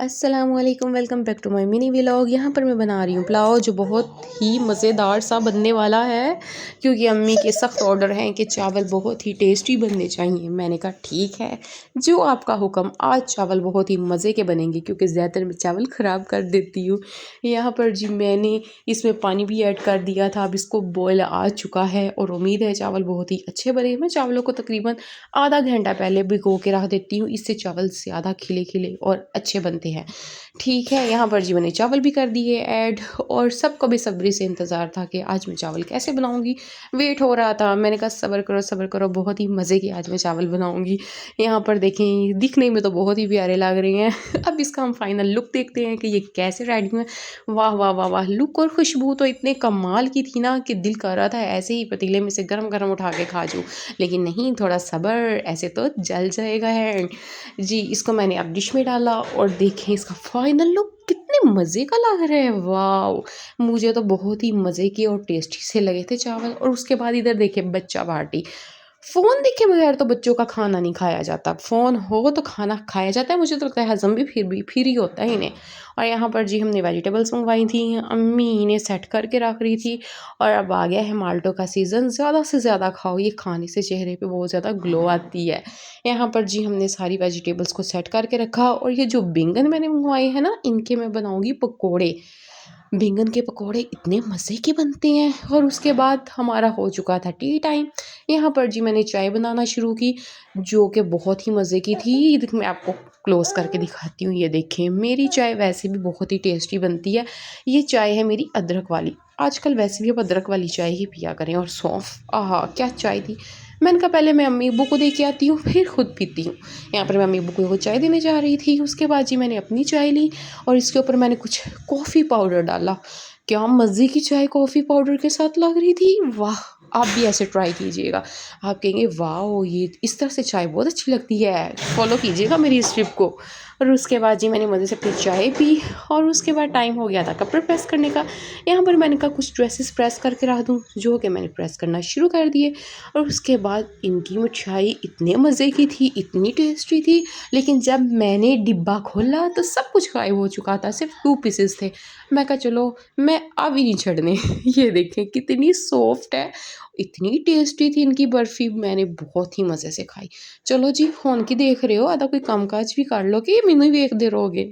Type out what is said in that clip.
अस्सलामुअलैकुम, welcome back to my mini vlog. यहाँ पर मैं बना रही हूँ पुलाव जो बहुत ही मज़ेदार सा बनने वाला है, क्योंकि अम्मी के सख्त ऑर्डर हैं कि चावल बहुत ही टेस्टी बनने चाहिए। मैंने कहा ठीक है, जो आपका हुक्म। आज चावल बहुत ही मज़े के बनेंगे क्योंकि ज़्यादातर मैं चावल ख़राब कर देती हूँ। यहाँ पर जी मैंने इसमें पानी भी ऐड कर दिया था, अब इसको बॉयल आ चुका है और उम्मीद है चावल बहुत ही अच्छे बने। मैं चावलों को तकरीबन आधा घंटा पहले भिगो के रख देती हूँ, इससे चावल ज़्यादा खिले खिले और अच्छे बनते हैं। ठीक है, यहाँ पर जी मैंने चावल भी कर दिए ऐड और सबको बेसब्री से इंतज़ार था कि आज मैं चावल कैसे बनाऊँगी। वेट हो रहा था, मैंने कहा सब्र करो, बहुत ही मज़े की आज मैं चावल बनाऊँगी। यहाँ पर देखें, दिखने में तो बहुत ही प्यारे लग रहे हैं। अब इसका हम फाइनल लुक देखते हैं कि ये कैसे रेडी हुए। वाह वाह वाह वाह! लुक और खुशबू तो इतने कमाल की थी ना कि दिल कर रहा था ऐसे ही पतीले में से गरम-गरम उठा के खा जाऊँ। लेकिन नहीं, थोड़ा सब्र, ऐसे तो जल जाएगा हैंड। जी, इसको मैंने अब डिश में डाला और देखें इसका फाइनल लुक कितने मज़े का लग रहा है। वाओ! मुझे तो बहुत ही मज़े के और टेस्टी से लगे थे चावल। और उसके बाद इधर देखिए बच्चा पार्टी। फ़ोन देखे बगैर तो बच्चों का खाना नहीं खाया जाता। फ़ोन हो तो खाना खाया जाता है। मुझे तो लगता है हज़म भी फिर ही होता है इन्हें। और यहाँ पर जी हमने वेजिटेबल्स मंगवाई थी, अम्मी इन्हें सेट करके रख रही थी। और अब आ गया है माल्टो का सीज़न। ज़्यादा से ज़्यादा खाओ, ये खाने से चेहरे पे बहुत ज़्यादा ग्लो आती है। यहाँ पर जी हमने सारी वेजिटेबल्स को सेट करके रखा और ये जो बैंगन मैंने मंगवाए हैं ना, इनके मैं बनाऊँगी पकोड़े। बैंगन के पकोड़े इतने मज़े के बनते हैं। और उसके बाद हमारा हो चुका था टी टाइम। यहाँ पर जी मैंने चाय बनाना शुरू की, जो कि बहुत ही मज़े की थी। मैं आपको क्लोज़ करके दिखाती हूँ, ये देखें। मेरी चाय वैसे भी बहुत ही टेस्टी बनती है। ये चाय है मेरी अदरक वाली। आजकल वैसे भी अब अदरक वाली चाय ही पिया करें। और सौंफ, आहा! क्या चाय थी। मैंने कहा पहले मैं अम्मी अब्बू को दे के आती हूँ, फिर खुद पीती हूँ। यहाँ पर मैं अम्मी अब्बू को चाय देने जा रही थी। उसके बाद जी मैंने अपनी चाय ली और इसके ऊपर मैंने कुछ कॉफ़ी पाउडर डाला। क्या मज़े की चाय कॉफ़ी पाउडर के साथ लग रही थी। वाह! आप भी ऐसे ट्राई कीजिएगा। आप कहेंगे वाओ! ये इस तरह से चाय बहुत अच्छी लगती है। फ़ॉलो कीजिएगा मेरी इस टिप को। और उसके बाद जी मैंने मज़े से अपनी चाय पी और उसके बाद टाइम हो गया था कपड़े प्रेस करने का। यहाँ पर मैंने कहा कुछ ड्रेसेस प्रेस करके रख दूँ, जो कि मैंने प्रेस करना शुरू कर दिए। और उसके बाद इनकी मिठाई इतने मज़े की थी, इतनी टेस्टी थी। लेकिन जब मैंने डिब्बा खोला तो सब कुछ गायब हो चुका था, सिर्फ 2 पीसेस थे। मैं कहा चलो मैं अब ही नहीं छड़ने। ये देखें कितनी सॉफ्ट है, इतनी टेस्टी थी इनकी बर्फ़ी, मैंने बहुत ही मज़े से खाई। चलो जी, हुण की देख रहे हो, आदा कोई काम काज भी कर लो कि मैनू ही वेखदे रहोगे।